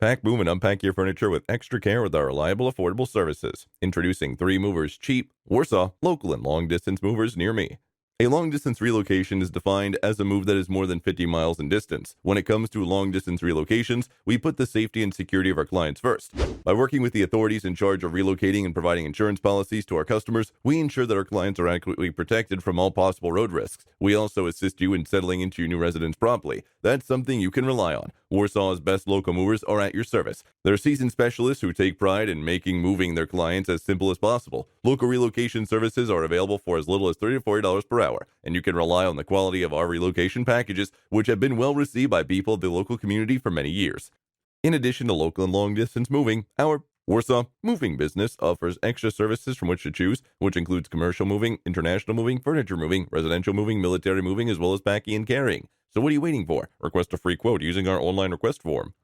Pack, move, and unpack your furniture with extra care with our reliable, affordable services. Introducing 3 Movers Cheap, Warsaw, local and long-distance movers near me. A long-distance relocation is defined as a move that is more than 50 miles in distance. When it comes to long-distance relocations, we put the safety and security of our clients first. By working with the authorities in charge of relocating and providing insurance policies to our customers, we ensure that our clients are adequately protected from all possible road risks. We also assist you in settling into your new residence promptly. That's something you can rely on. Warsaw's best local movers are at your service. They're seasoned specialists who take pride in making moving their clients as simple as possible. Local relocation services are available for as little as $30 to $40 per hour, and you can rely on the quality of our relocation packages, which have been well received by people of the local community for many years. In addition to local and long-distance moving, our Warsaw moving business offers extra services from which to choose, which includes commercial moving, international moving, furniture moving, residential moving, military moving, as well as packing and carrying. So what are you waiting for? Request a free quote using our online request form.